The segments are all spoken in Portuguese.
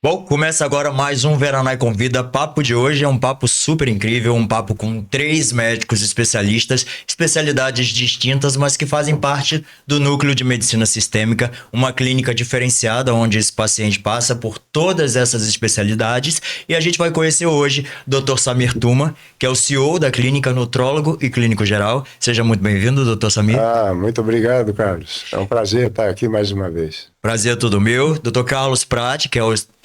Bom, começa agora mais um Veranai Convida. Papo de hoje é um papo super incrível, um papo com três médicos especialistas, especialidades distintas, mas que fazem parte do núcleo de medicina sistêmica, uma clínica diferenciada onde esse paciente passa por todas essas especialidades. E a gente vai conhecer hoje o Dr. Samir Tuma, que é o CEO da clínica, nutrólogo e clínico geral. Seja muito bem-vindo, Dr. Samir. Muito obrigado, Carlos. É um prazer estar aqui mais uma vez. Prazer é todo meu. Dr. Carlos Prati, que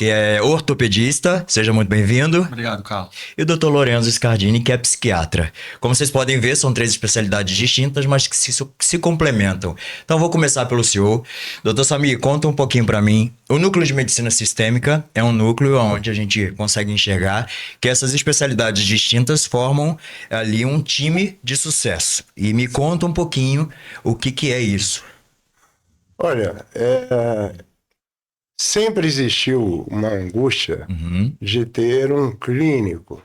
é ortopedista, seja muito bem-vindo. Obrigado, Carlos. E o Dr. Lorenzo Scardini, que é psiquiatra. Como vocês podem ver, são três especialidades distintas, mas que se complementam. Então, vou começar pelo senhor. Dr. Samir, conta um pouquinho para mim. O núcleo de medicina sistêmica é um núcleo onde a gente consegue enxergar que essas especialidades distintas formam ali um time de sucesso. E me conta um pouquinho o que é isso. Olha, sempre existiu uma angústia Uhum. de ter um clínico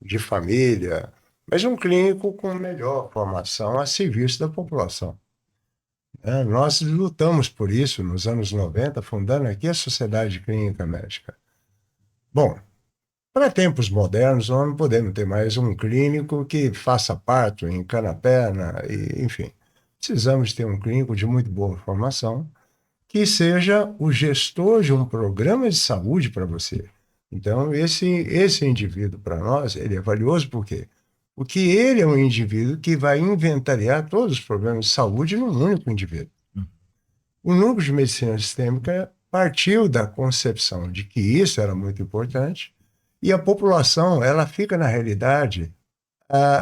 de família, mas um clínico com melhor formação a serviço da população. Nós lutamos por isso nos anos 90, fundando aqui a Sociedade Clínica Médica. Bom, para tempos modernos, nós não podemos ter mais um clínico que faça parto, encana a perna, enfim. Precisamos ter um clínico de muito boa formação, que seja o gestor de um programa de saúde para você. Então, esse indivíduo, para nós, ele é valioso por quê? Porque ele é um indivíduo que vai inventariar todos os problemas de saúde num único indivíduo. O núcleo de medicina sistêmica partiu da concepção de que isso era muito importante e a população, ela fica, na realidade,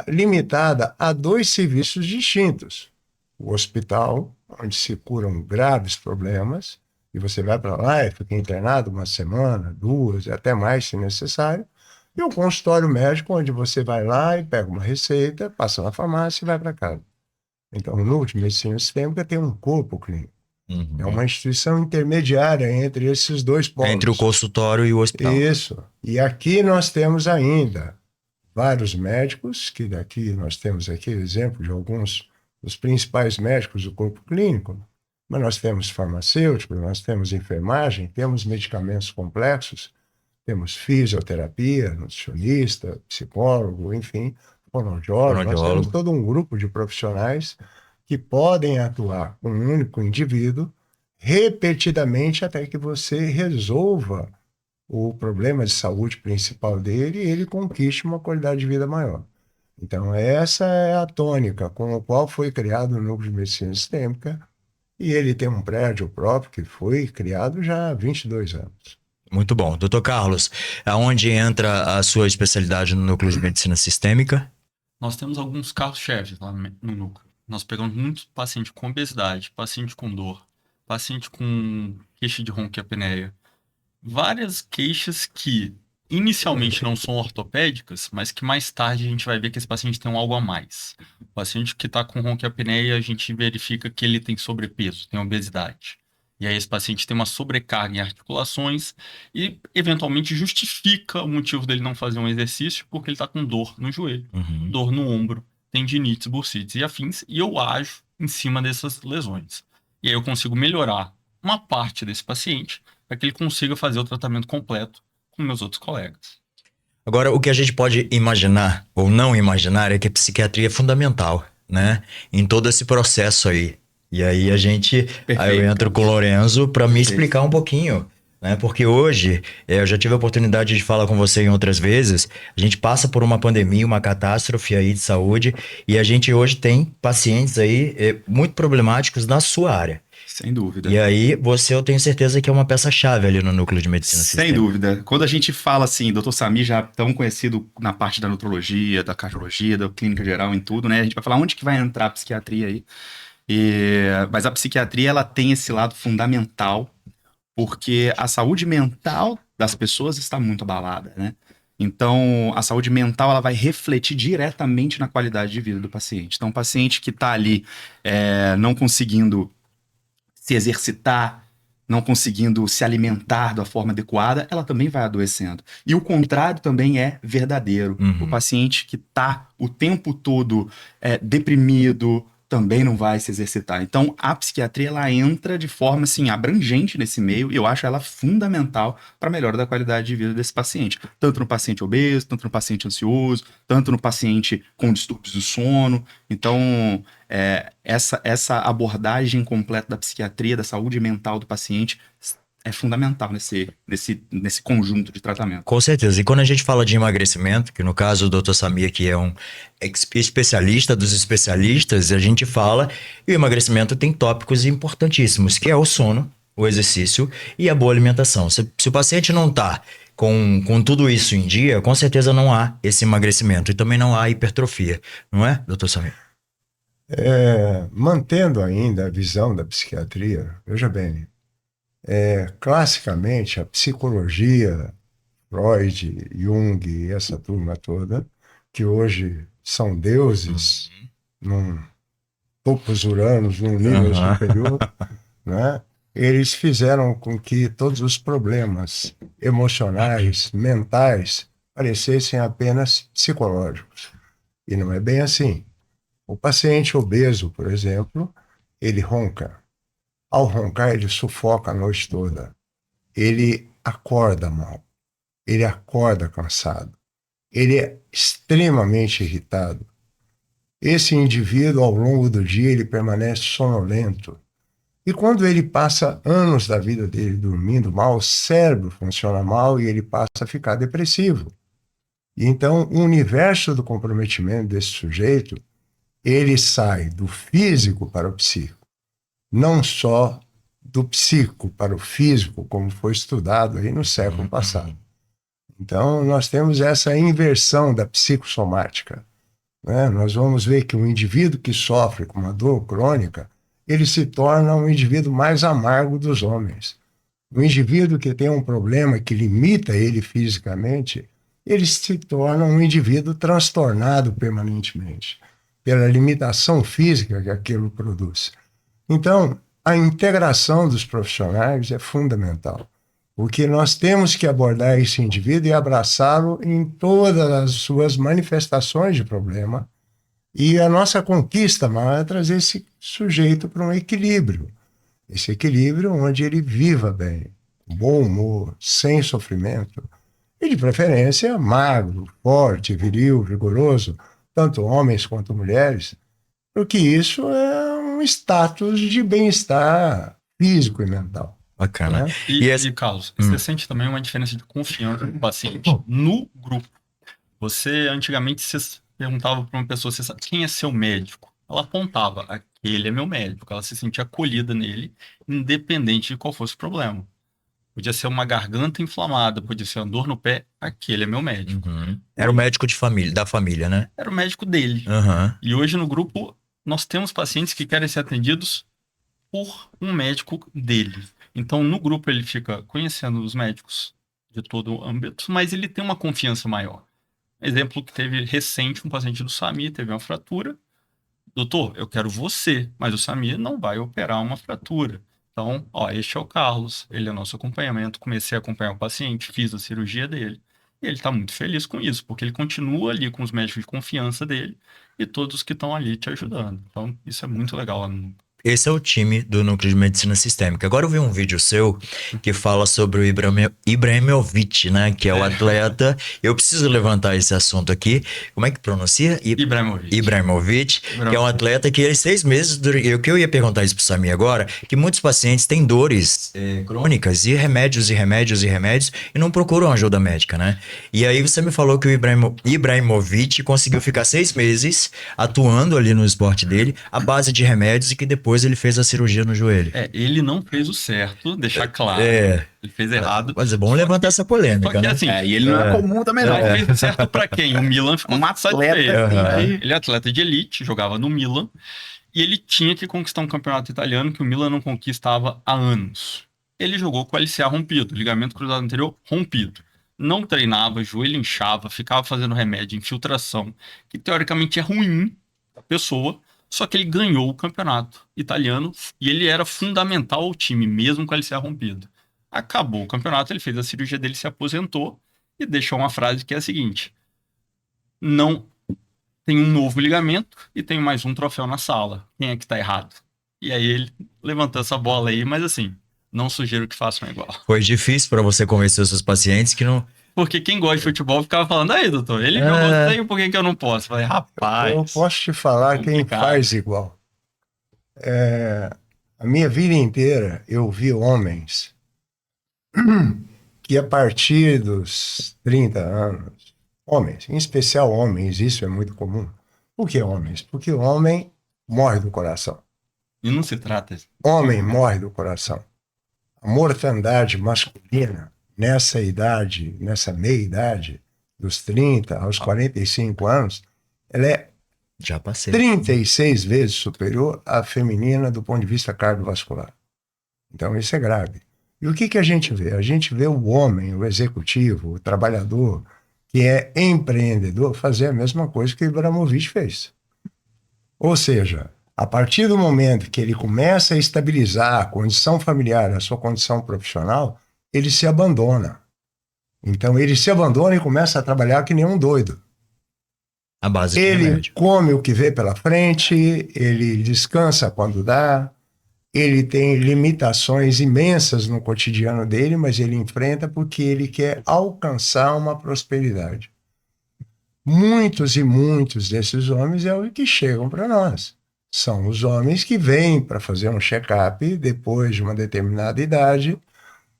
limitada a dois serviços distintos. O hospital, onde se curam graves problemas, e você vai para lá e fica internado uma semana, duas, até mais se necessário, e o consultório médico, onde você vai lá e pega uma receita, passa na farmácia e vai para casa. Então, o núcleo de medicina sistêmica tem um corpo clínico. É Uhum. uma instituição intermediária entre esses dois Entre o polos. consultório e o hospital. Isso. E aqui nós temos ainda vários médicos, que daqui nós temos aqui exemplo de alguns dos principais médicos do corpo clínico, mas nós temos farmacêuticos, nós temos enfermagem, temos medicamentos complexos, temos fisioterapia, nutricionista, psicólogo, enfim, fonoaudiólogo, nós temos Fonoaudiólogo. todo um grupo de profissionais que podem atuar com um único indivíduo repetidamente até que você resolva o problema de saúde principal dele e ele conquiste uma qualidade de vida maior. Então, essa é a tônica com a qual foi criado o Núcleo de Medicina Sistêmica e ele tem um prédio próprio que foi criado já há 22 anos. Muito bom. Doutor Carlos, aonde entra a sua especialidade no núcleo de medicina sistêmica? Nós temos alguns carros-chefes lá no núcleo. Nós pegamos muitos pacientes com obesidade, paciente com dor, paciente com queixa de ronquiapneia. Várias queixas que inicialmente não são ortopédicas, mas que mais tarde a gente vai ver que esse paciente tem um algo a mais. O paciente que está com ronquiapneia, a gente verifica que ele tem sobrepeso, tem obesidade. E aí esse paciente tem uma sobrecarga em articulações e, eventualmente, justifica o motivo dele não fazer um exercício porque ele está com dor no joelho, Uhum. dor no ombro, tendinites, bursites e afins, e eu ajo em cima dessas lesões. E aí eu consigo melhorar uma parte desse paciente para que ele consiga fazer o tratamento completo com meus outros colegas. Agora, o que a gente pode imaginar ou não imaginar é que a psiquiatria é fundamental, né? Em todo esse processo aí. E aí eu Perfeito, entro com o Carlos. Lorenzo para me Perfeito. explicar um pouquinho, né? Porque hoje, eu já tive a oportunidade de falar com você em outras vezes, a gente passa por uma pandemia, uma catástrofe aí de saúde, e a gente hoje tem pacientes aí muito problemáticos na sua área. Sem dúvida. E aí, você, eu tenho certeza que é uma peça-chave ali no núcleo de medicina Sem sistêmica. dúvida. Quando a gente fala assim, Dr. Samir já tão conhecido na parte da nutrologia, da cardiologia, da clínica geral, em tudo, né? A gente vai falar onde que vai entrar a psiquiatria aí. Mas a psiquiatria, ela tem esse lado fundamental, porque a saúde mental das pessoas está muito abalada, né? Então, a saúde mental, ela vai refletir diretamente na qualidade de vida do paciente. Então, o paciente que está ali não conseguindo se exercitar, não conseguindo se alimentar da forma adequada, ela também vai adoecendo. E o contrário também é verdadeiro. O Uhum. paciente que está o tempo todo deprimido, também não vai se exercitar. Então, a psiquiatria, ela entra de forma, assim, abrangente nesse meio, e eu acho ela fundamental para a melhora da qualidade de vida desse paciente. Tanto no paciente obeso, tanto no paciente ansioso, tanto no paciente com distúrbios do sono. Então, essa abordagem completa da psiquiatria, da saúde mental do paciente, é fundamental nesse conjunto de tratamento. Com certeza. E quando a gente fala de emagrecimento, que no caso o Dr. Samir, que é um especialista dos especialistas, a gente fala, e o emagrecimento tem tópicos importantíssimos, que é o sono, o exercício e a boa alimentação. Se o paciente não está com tudo isso em dia, com certeza não há esse emagrecimento e também não há hipertrofia, não é, Dr. Samir? Mantendo ainda a visão da psiquiatria, veja bem, classicamente a psicologia, Freud, Jung e essa turma toda, que hoje são deuses, num topos uranos, num nível superior, né? Eles fizeram com que todos os problemas emocionais, mentais, parecessem apenas psicológicos. E não é bem assim. O paciente obeso, por exemplo, ele ronca. Ao roncar, ele sufoca a noite toda. Ele acorda mal. Ele acorda cansado. Ele é extremamente irritado. Esse indivíduo, ao longo do dia, ele permanece sonolento. E quando ele passa anos da vida dele dormindo mal, o cérebro funciona mal e ele passa a ficar depressivo. E então, o universo do comprometimento desse sujeito, ele sai do físico para o psíquico. Não só do psíquico para o físico, como foi estudado aí no século passado. Então, nós temos essa inversão da psicossomática, né? Nós vamos ver que o indivíduo que sofre com uma dor crônica, ele se torna um indivíduo mais amargo dos homens. O indivíduo que tem um problema que limita ele fisicamente, ele se torna um indivíduo transtornado permanentemente, pela limitação física que aquilo produz. Então, a integração dos profissionais é fundamental, porque nós temos que abordar esse indivíduo e abraçá-lo em todas as suas manifestações de problema, e a nossa conquista maior é trazer esse sujeito para um equilíbrio. Esse equilíbrio onde ele viva bem, com bom humor, sem sofrimento, e de preferência magro, forte, viril, vigoroso, tanto homens quanto mulheres, porque isso é um status de bem-estar físico e mental. Bacana. Né? E Carlos, você sente também uma diferença de confiança do paciente no grupo. Você, antigamente, você perguntava para uma pessoa, você sabe quem é seu médico? Ela apontava, aquele é meu médico. Ela se sentia acolhida nele, independente de qual fosse o problema. Podia ser uma garganta inflamada, podia ser uma dor no pé, aquele é meu médico. Era o médico de família, da família, né? Era o médico dele. E hoje no grupo, nós temos pacientes que querem ser atendidos por um médico dele. Então, no grupo, ele fica conhecendo os médicos de todo o âmbito, mas ele tem uma confiança maior. Exemplo que teve recente, um paciente do Samir teve uma fratura. Doutor, eu quero você, mas o Samir não vai operar uma fratura. Então, este é o Carlos, ele é nosso acompanhamento. Comecei a acompanhar o paciente, fiz a cirurgia dele. E ele está muito feliz com isso, porque ele continua ali com os médicos de confiança dele e todos que estão ali te ajudando. Então, isso é muito legal. Esse é o time do Núcleo de Medicina Sistêmica. Agora eu vi um vídeo seu que fala sobre o Ibrahimovic, né? Que é o atleta. Eu preciso levantar esse assunto aqui. Como é que pronuncia? Ibrahimovic, que é um atleta que ele 6 meses... O que eu ia perguntar isso pro Samir agora, que muitos pacientes têm dores crônicas e remédios e não procuram ajuda médica, né? E aí você me falou que o Ibrahimovic conseguiu ficar 6 meses atuando ali no esporte dele, à base de remédios, e que depois ele fez a cirurgia no joelho. Ele não fez o certo, deixar claro. Ele fez errado. Mas é bom levantar essa polêmica, né? Assim, e ele não é comum também, não. Fez o certo pra quem? O Milan ficou Um atleta, Ele é atleta de elite, jogava no Milan, e ele tinha que conquistar um campeonato italiano que o Milan não conquistava há anos. Ele jogou com o LCA rompido, ligamento cruzado anterior rompido. Não treinava, joelho inchava, ficava fazendo remédio, infiltração, que teoricamente é ruim da pessoa. Só que ele ganhou o campeonato italiano e ele era fundamental ao time, mesmo com a LCA rompido. Acabou o campeonato, ele fez a cirurgia dele, se aposentou e deixou uma frase que é a seguinte: não tem um novo ligamento e tem mais um troféu na sala. Quem é que tá errado? E aí ele levantou essa bola aí, mas assim, não sugiro que façam igual. Foi difícil pra você convencer os seus pacientes que não. Porque quem gosta de futebol ficava falando, aí, doutor, ele jogou feio, por que que eu não posso? Eu falei, rapaz. Eu posso te falar quem complicado. faz igual. A minha vida inteira eu vi homens que a partir dos 30 anos, homens, em especial homens, isso é muito comum. Por que homens? Porque o homem morre do coração. E não se trata. Homem morre do coração. A mortandade masculina, nessa idade, nessa meia-idade, dos 30 aos 45 anos, ela é Já passei. 36 vezes superior à feminina do ponto de vista cardiovascular. Então, isso é grave. E o que a gente vê? A gente vê o homem, o executivo, o trabalhador, que é empreendedor, fazer a mesma coisa que o Ibrahimovic fez. Ou seja, a partir do momento que ele começa a estabilizar a condição familiar, a sua condição profissional, ele se abandona. Então, ele se abandona e começa a trabalhar que nem um doido. A base de Ele remédio. come o que vê pela frente, ele descansa quando dá, ele tem limitações imensas no cotidiano dele, mas ele enfrenta porque ele quer alcançar uma prosperidade. Muitos e muitos desses homens é o que chegam para nós. São os homens que vêm para fazer um check-up depois de uma determinada idade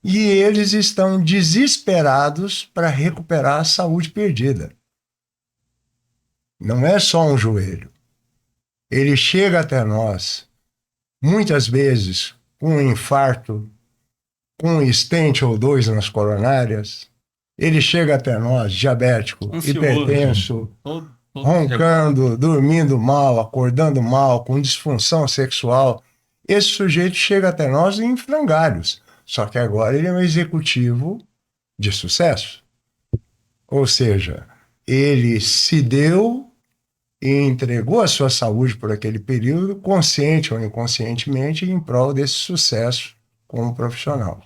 e eles estão desesperados para recuperar a saúde perdida. Não é só um joelho. Ele chega até nós, muitas vezes, com um infarto, com um stent ou dois nas coronárias. Ele chega até nós, diabético, Ansioso. hipertenso, Todo roncando, dormindo mal, acordando mal, com disfunção sexual. Esse sujeito chega até nós em frangalhos. Só que agora ele é um executivo de sucesso. Ou seja, ele se deu e entregou a sua saúde por aquele período, consciente ou inconscientemente, em prol desse sucesso como profissional.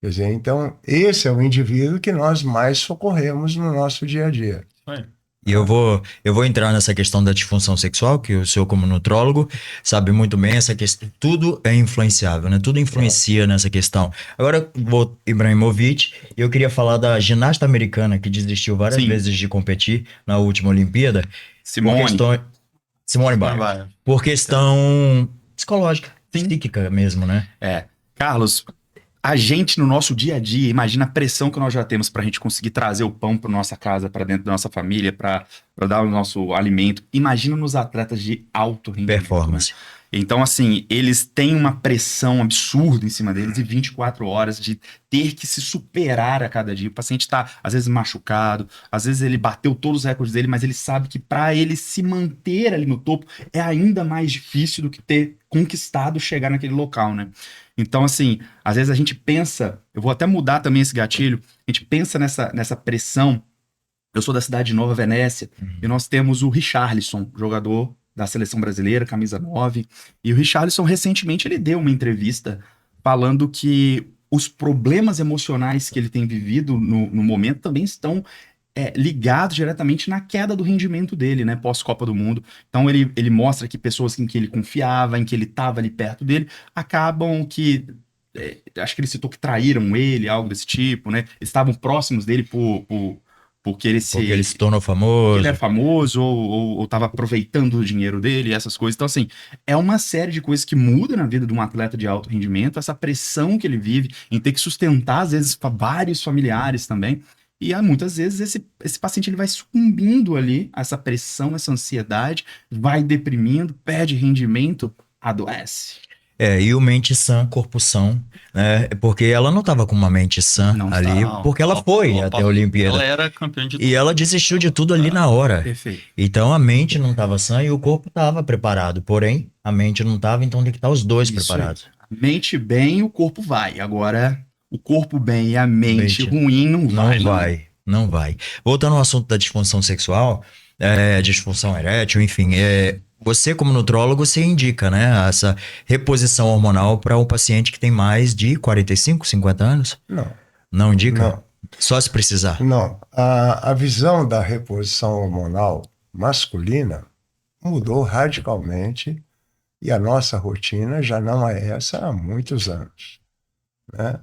Quer dizer, então, esse é o indivíduo que nós mais socorremos no nosso dia a dia. E eu vou entrar nessa questão da disfunção sexual, que o senhor, como nutrólogo, sabe muito bem essa questão. Tudo é influenciável, né? Tudo influencia nessa questão. Agora, Ibrahimovic, eu queria falar da ginasta americana que desistiu várias Sim. vezes de competir na última Olimpíada. Simone. Simone Biles. Vai. Por questão psicológica, psíquica mesmo, né? Carlos, a gente no nosso dia a dia, imagina a pressão que nós já temos pra gente conseguir trazer o pão pra nossa casa, pra dentro da nossa família, pra dar o nosso alimento. Imagina nos atletas de alto rendimento. Performance. Né? Então, assim, eles têm uma pressão absurda em cima deles de 24 horas de ter que se superar a cada dia. O paciente tá, às vezes, machucado, às vezes ele bateu todos os recordes dele, mas ele sabe que para ele se manter ali no topo é ainda mais difícil do que ter conquistado chegar naquele local, né? Então, assim, às vezes a gente pensa, eu vou até mudar também esse gatilho, a gente pensa nessa pressão. Eu sou da cidade de Nova Venécia, e nós temos o Richarlison, jogador da seleção brasileira, camisa 9. E o Richarlison, recentemente, ele deu uma entrevista falando que os problemas emocionais que ele tem vivido no momento também estão ligados diretamente na queda do rendimento dele, né, pós-Copa do Mundo. Então ele mostra que pessoas em que ele confiava, em que ele estava ali perto dele, acabam que... acho que ele citou que traíram ele, algo desse tipo, né? Eles estavam próximos dele porque ele se tornou famoso. Ele é famoso ou estava aproveitando o dinheiro dele, essas coisas. Então, assim, é uma série de coisas que muda na vida de um atleta de alto rendimento, essa pressão que ele vive em ter que sustentar, às vezes, vários familiares também. E muitas vezes esse paciente ele vai sucumbindo ali a essa pressão, essa ansiedade, vai deprimindo, perde rendimento, adoece. E o mente sã, corpo são, né? Porque ela não estava com uma mente sã Não ali, Não, porque ela foi até a Olimpíada. Ela era campeã de E ela desistiu de tudo ali na hora. Perfeito. Então a mente não estava sã e o corpo estava preparado. Porém, a mente não estava, então tem que estar os dois Isso preparados. Mente bem, o corpo vai. Agora, o corpo bem e a mente ruim não vai. Não vai. Voltando ao assunto da disfunção sexual, disfunção erétil, enfim, você como nutrólogo, você indica, né, essa reposição hormonal para um paciente que tem mais de 45, 50 anos? Não. Não indica? Não. Só se precisar? Não. A visão da reposição hormonal masculina mudou radicalmente e a nossa rotina já não é essa há muitos anos, né?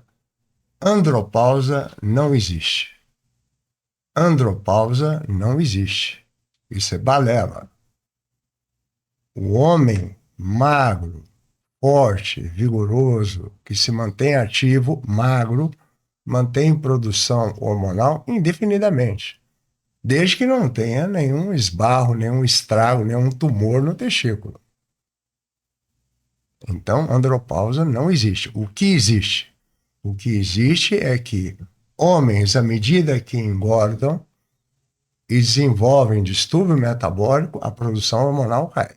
Andropausa não existe. Andropausa não existe. Isso é balela. O homem magro, forte, vigoroso, que se mantém ativo, magro, mantém produção hormonal indefinidamente, desde que não tenha nenhum esbarro, nenhum estrago, nenhum tumor no testículo. Então, andropausa não existe. O que existe? O que existe é que homens, à medida que engordam e desenvolvem distúrbio metabólico, a produção hormonal cai.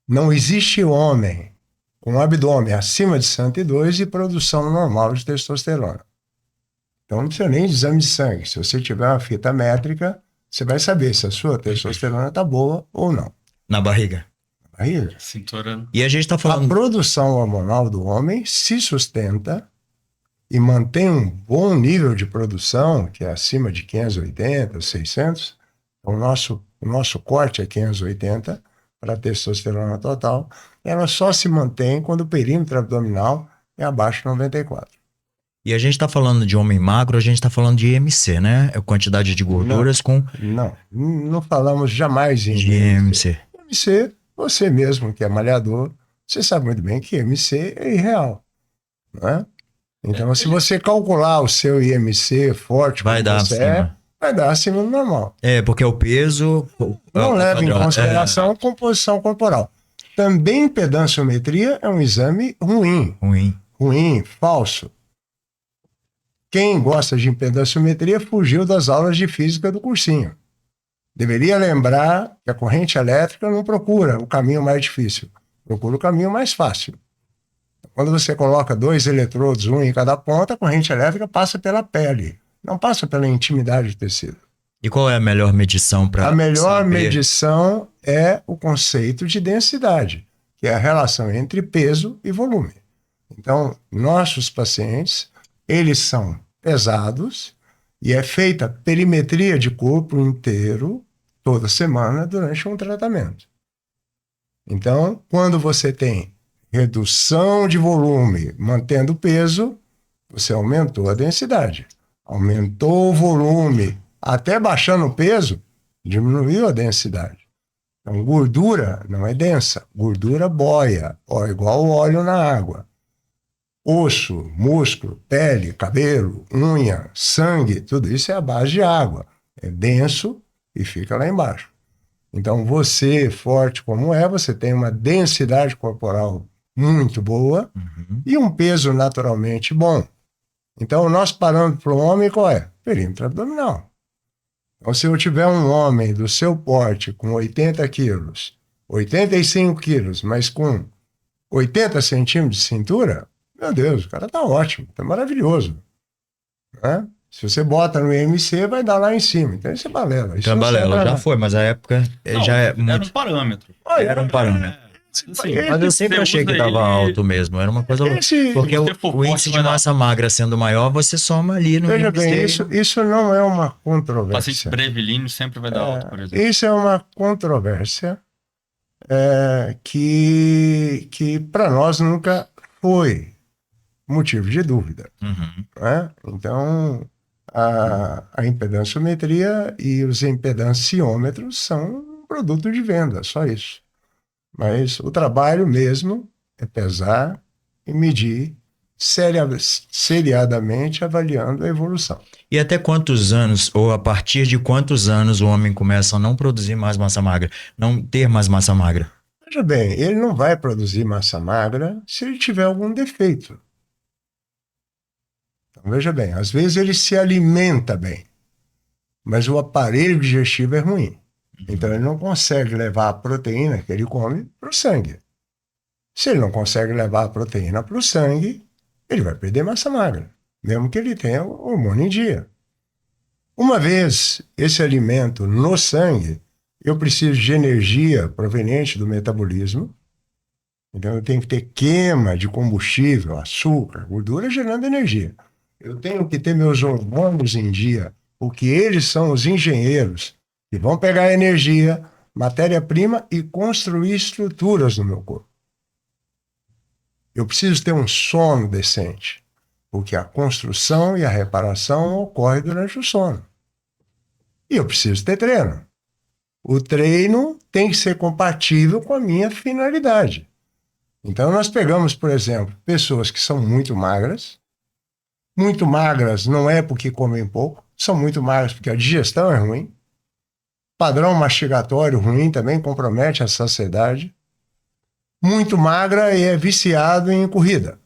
Não existe homem com abdômen acima de 102 e produção normal de testosterona. Então não precisa nem de exame de sangue. Se você tiver uma fita métrica, você vai saber se a sua testosterona está boa ou não. Na barriga. Aí, Cintura. E a gente tá a falando... produção hormonal do homem se sustenta e mantém um bom nível de produção, que é acima de 580, 600. O nosso corte é 580 para a testosterona total. Ela só se mantém quando o perímetro abdominal é abaixo de 94. E a gente tá falando de homem magro, a gente tá falando de IMC, né? É quantidade de gorduras com Não falamos jamais em de IMC. IMC, você mesmo que é malhador, você sabe muito bem que IMC é irreal, não é? Então, se você calcular o seu IMC forte, Vai como dar você acima. vai dar acima do normal. É, porque o peso... Não leva em padrão. consideração a composição corporal. Também pedanciometria é um exame ruim, Ruim. falso. Quem gosta de impedanciometria fugiu das aulas de física do cursinho. Deveria lembrar que a corrente elétrica não procura o caminho mais difícil, procura o caminho mais fácil. Quando você coloca 2 eletrodos, um em cada ponta, a corrente elétrica passa pela pele, não passa pela intimidade do tecido. E qual é a melhor medição para A melhor medição é o conceito de densidade, que é a relação entre peso e volume. Então, nossos pacientes, eles são pesados e é feita perimetria de corpo inteiro toda semana durante um tratamento. Então, quando você tem redução de volume mantendo o peso, você aumentou a densidade. Aumentou o volume até baixando o peso, diminuiu a densidade. Então, gordura não é densa, gordura boia, igual o óleo na água. Osso, músculo, pele, cabelo, unha, sangue, tudo isso é a base de água. É denso e fica lá embaixo. Então, você, forte como é, você tem uma densidade corporal muito boa e um peso naturalmente bom. Então, o nosso parâmetro para o homem qual é? Perímetro abdominal. Então, se eu tiver um homem do seu porte com 80 quilos, 85 quilos, mas com 80 centímetros de cintura, meu Deus, o cara tá ótimo, tá maravilhoso. Né? Se você bota no IMC, vai dar lá em cima. Então, isso é balela. Isso Então, não serve balela, pra já nada. foi, mas a época já é Era um muito... parâmetro. Era um parâmetro. Assim, Mas eu sempre você achei que usa tava ele- alto mesmo, era uma coisa... Esse- Porque se você for o índice forte, de vai dar- massa magra sendo maior, você soma ali no Veja IMC. bem, isso não é uma Paciente controvérsia. brevilíneo sempre vai dar alto, por exemplo. Isso é uma controvérsia que para nós nunca foi motivo de dúvida. Uhum. Né? Então, a impedanciometria e os impedanciômetros são um produto de venda, só isso. Mas o trabalho mesmo é pesar e medir seriadamente, avaliando a evolução. E até quantos anos, ou a partir de quantos anos o homem começa a não produzir mais massa magra, não ter mais massa magra? Veja bem, ele não vai produzir massa magra se ele tiver algum defeito. Então, veja bem, às vezes ele se alimenta bem, mas o aparelho digestivo é ruim. Então ele não consegue levar a proteína que ele come para o sangue. Se ele não consegue levar a proteína para o sangue, ele vai perder massa magra, mesmo que ele tenha o hormônio em dia. Uma vez esse alimento no sangue, eu preciso de energia proveniente do metabolismo. Então eu tenho que ter queima de combustível, açúcar, gordura gerando energia. Eu tenho que ter meus hormônios em dia, porque eles são os engenheiros que vão pegar energia, matéria-prima e construir estruturas no meu corpo. Eu preciso ter um sono decente, porque a construção e a reparação ocorrem durante o sono. E eu preciso ter treino. O treino tem que ser compatível com a minha finalidade. Então nós pegamos, por exemplo, pessoas que são muito magras não é porque comem pouco, são muito magras porque a digestão é ruim, padrão mastigatório ruim também compromete a saciedade, muito magra e é viciado em corrida.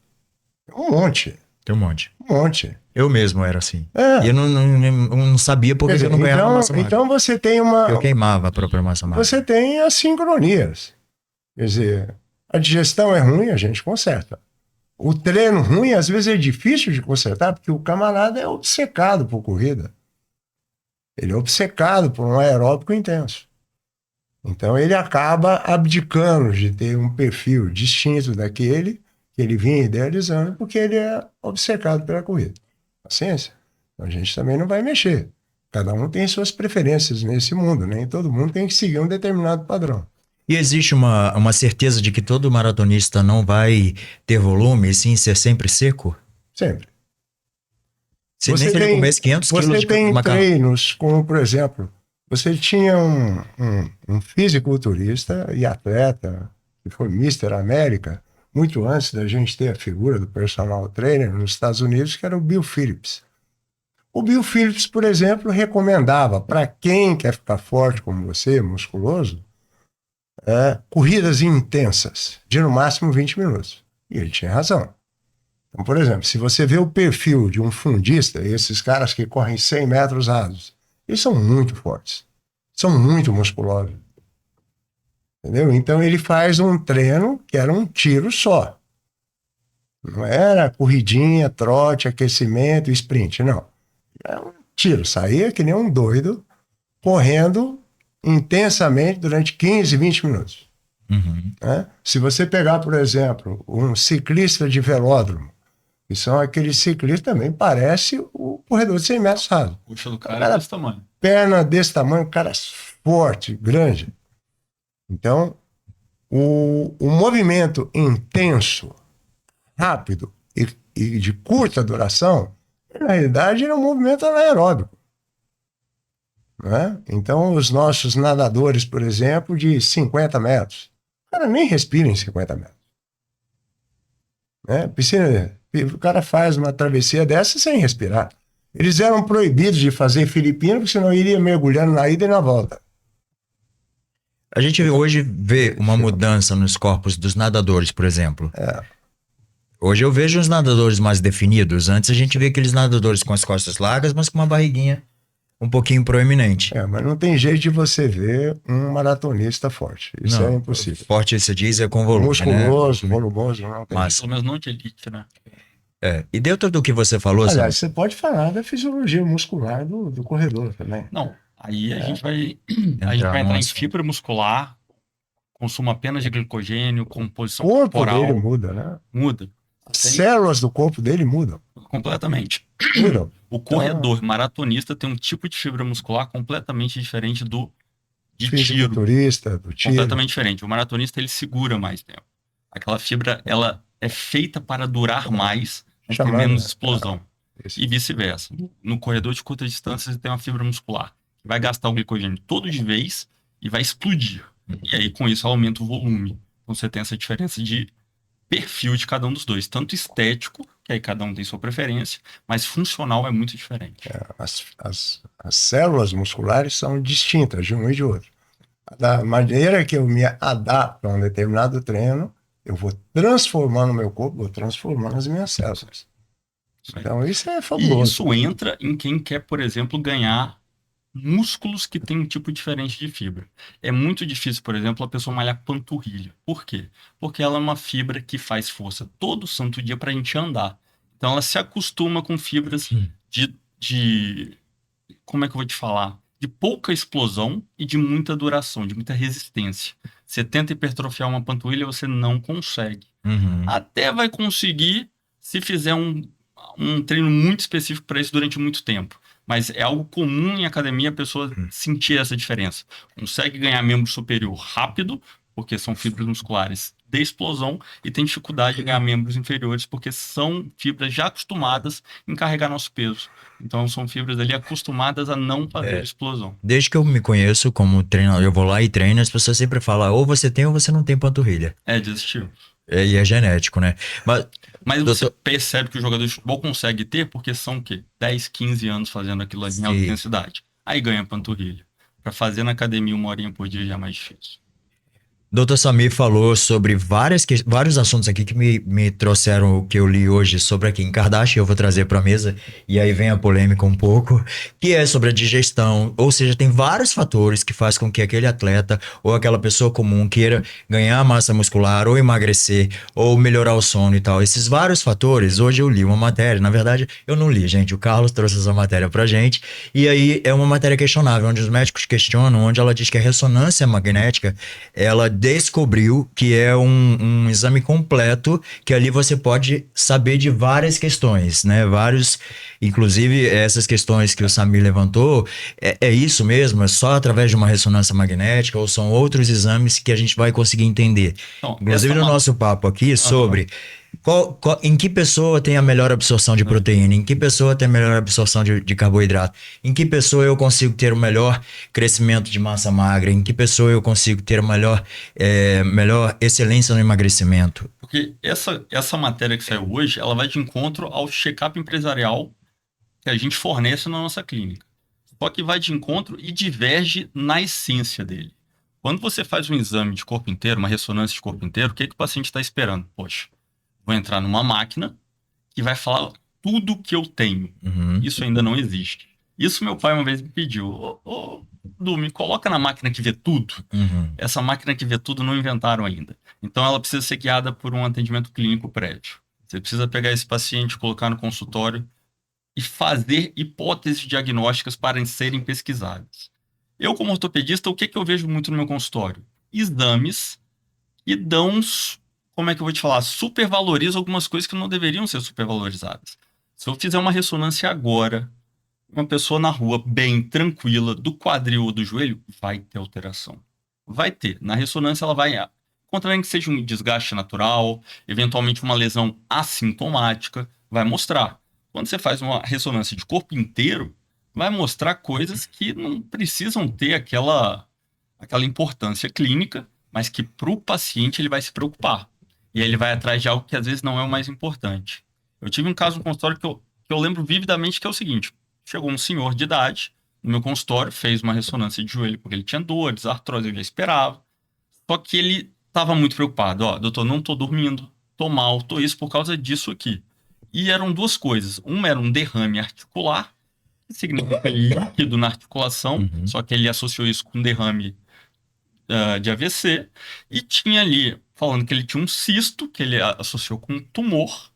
Um monte, Tem um monte. um monte. Eu mesmo era assim. É. E eu não sabia porque Quer dizer, eu não ganhava massa magra. então você tem uma... Eu queimava a própria massa magra. Você tem as sincronias. Quer dizer, a digestão é ruim, a gente conserta. O treino ruim, às vezes, é difícil de consertar, porque o camarada é obcecado por corrida. Ele é obcecado por um aeróbico intenso. Então, ele acaba abdicando de ter um perfil distinto daquele que ele vinha idealizando, porque ele é obcecado pela corrida. Paciência. Então, a gente também não vai mexer. Cada um tem suas preferências nesse mundo, nem todo mundo tem que seguir um determinado padrão. E existe uma certeza de que todo maratonista não vai ter volume e sim ser sempre seco? Sempre. Nem se ele comesse 500 quilos Você de tem macarrão. treinos, como por exemplo, você tinha um fisiculturista e atleta, que foi Mr. América, muito antes da gente ter a figura do personal trainer nos Estados Unidos, que era o Bill Phillips. O Bill Phillips, por exemplo, recomendava para quem quer ficar forte como você, musculoso, corridas intensas, de no máximo 20 minutos. E ele tinha razão. Então, por exemplo, se você vê o perfil de um fundista, esses caras que correm 100 metros rasos, eles são muito fortes, são muito musculosos. Entendeu? Então ele faz um treino que era um tiro só. Não era corridinha, trote, aquecimento, sprint, não. Era um tiro, saía que nem um doido, correndo intensamente durante 15, 20 minutos. Uhum. Né? Se você pegar, por exemplo, um ciclista de velódromo, que são aqueles ciclistas, também parece o corredor de 100 metros raso. O coxa do cara é desse tamanho. Perna desse tamanho, cara forte, grande. Então, o movimento intenso, rápido e de curta duração, na realidade, é um movimento anaeróbico. Né? Então, os nossos nadadores, por exemplo, de 50 metros, o cara nem respira em 50 metros. Né? Piscina, o cara faz uma travessia dessa sem respirar. Eles eram proibidos de fazer Filipino, porque senão iria mergulhando na ida e na volta. A gente hoje vê uma mudança nos corpos dos nadadores, por exemplo. Hoje eu vejo os nadadores mais definidos. Antes a gente vê aqueles nadadores com as costas largas, mas com uma barriguinha um pouquinho proeminente. Mas não tem jeito de você ver um maratonista forte. Isso Não, é impossível. Forte, você diz, é com volume, Musculoso, né? volumoso, não tem. Mas, Pelo menos não de elite, né? e dentro do que você falou, Aliás, Sam, você pode falar da fisiologia muscular do corredor também. Não, aí a gente vai Entrar entrar em assunto. fibra muscular, consumo apenas de glicogênio, O composição corpo corporal, dele muda, né? muda As células do corpo dele mudam. completamente. Mudam. O corredor maratonista tem um tipo de fibra muscular completamente diferente do de tiro. Fisiculturista, do tiro. Completamente diferente. O maratonista, ele segura mais tempo. Aquela fibra, ela é feita para durar mais, mas tem Chamada, menos explosão. Isso. E vice-versa. No corredor de curta distância, você tem uma fibra muscular que vai gastar o glicogênio todo de vez e vai explodir. E aí, com isso, aumenta o volume. Então, você tem essa diferença de perfil de cada um dos dois. Tanto estético, que aí cada um tem sua preferência, mas funcional é muito diferente. As células musculares são distintas de um e de outro. Da maneira que eu me adapto a um determinado treino, eu vou transformando o meu corpo, vou transformando as minhas células. Então, isso é E fabuloso. isso entra em quem quer, por exemplo, ganhar músculos que têm um tipo diferente de fibra. É muito difícil, por exemplo, a pessoa malhar panturrilha. Por quê? Porque ela é uma fibra que faz força todo santo dia para a gente andar. Então ela se acostuma com fibras de... Como é que eu vou te falar? De pouca explosão e de muita duração, de muita resistência. Você tenta hipertrofiar uma panturrilha, você não consegue. Até vai conseguir se fizer um treino muito específico para isso durante muito tempo. Mas é algo comum em academia a pessoa sentir essa diferença. Consegue ganhar membro superior rápido, porque são fibras musculares de explosão, e tem dificuldade em ganhar membros inferiores, porque são fibras já acostumadas em carregar nosso peso. Então são fibras ali acostumadas a não fazer explosão. Desde que eu me conheço como treinador, eu vou lá e treino, as pessoas sempre falam, ou você tem ou você não tem panturrilha. É desse tipo. E é genético, né? Mas você doutor, percebe que o jogador de futebol consegue ter porque são o quê? 10, 15 anos fazendo aquilo ali em alta Sim. intensidade. Aí ganha panturrilha. Pra fazer na academia 1 horinha por dia já é mais difícil. Dr. Samir falou sobre vários assuntos aqui que me trouxeram o que eu li hoje sobre a Kim Kardashian, eu vou trazer para a mesa, e aí vem a polêmica um pouco, que é sobre a digestão, ou seja, tem vários fatores que faz com que aquele atleta ou aquela pessoa comum queira ganhar massa muscular, ou emagrecer, ou melhorar o sono e tal. Esses vários fatores, hoje eu li uma matéria, na verdade eu não li, gente, o Carlos trouxe essa matéria pra gente, e aí é uma matéria questionável, onde os médicos questionam, onde ela diz que a ressonância magnética, ela descobriu que é um exame completo, que ali você pode saber de várias questões, né? Inclusive essas questões que o Samir levantou, é isso mesmo? É só através de uma ressonância magnética ou são outros exames que a gente vai conseguir entender? Então, Inclusive no nosso papo aqui sobre em que pessoa tem a melhor absorção de proteína, em que pessoa tem a melhor absorção de carboidrato, em que pessoa eu consigo ter o melhor crescimento de massa magra, em que pessoa eu consigo ter a melhor excelência no emagrecimento. Porque essa matéria que saiu hoje, ela vai de encontro ao check-up empresarial que a gente fornece na nossa clínica. Só que vai de encontro e diverge na essência dele. Quando você faz um exame de corpo inteiro, uma ressonância de corpo inteiro, o que o paciente está esperando? Poxa, vou entrar numa máquina que vai falar tudo que eu tenho. Uhum. Isso ainda não existe. Isso meu pai uma vez me pediu. Ô, Du, me coloca na máquina que vê tudo. Uhum. Essa máquina que vê tudo não inventaram ainda. Então ela precisa ser guiada por um atendimento clínico prévio. Você precisa pegar esse paciente, colocar no consultório e fazer hipóteses diagnósticas para serem pesquisadas. Eu, como ortopedista, o que eu vejo muito no meu consultório? Exames que dão, como é que eu vou te falar? Supervalorizam algumas coisas que não deveriam ser supervalorizadas. Se eu fizer uma ressonância agora, uma pessoa na rua, bem, tranquila, do quadril ou do joelho, vai ter alteração. Vai ter. Na ressonância, ela vai encontrar que seja um desgaste natural, eventualmente uma lesão assintomática, vai mostrar. Quando você faz uma ressonância de corpo inteiro, vai mostrar coisas que não precisam ter aquela importância clínica, mas que para o paciente ele vai se preocupar. E aí ele vai atrás de algo que às vezes não é o mais importante. Eu tive um caso no consultório que eu lembro vividamente, que é o seguinte: chegou um senhor de idade no meu consultório, fez uma ressonância de joelho porque ele tinha dores, artrose, eu já esperava. Só que ele estava muito preocupado. Ó, doutor, não tô dormindo, tô mal, tô isso por causa disso aqui. E eram duas coisas. Uma era um derrame articular, que significa líquido na articulação, só que ele associou isso com derrame de AVC. E tinha ali, falando que ele tinha um cisto, que ele associou com um tumor,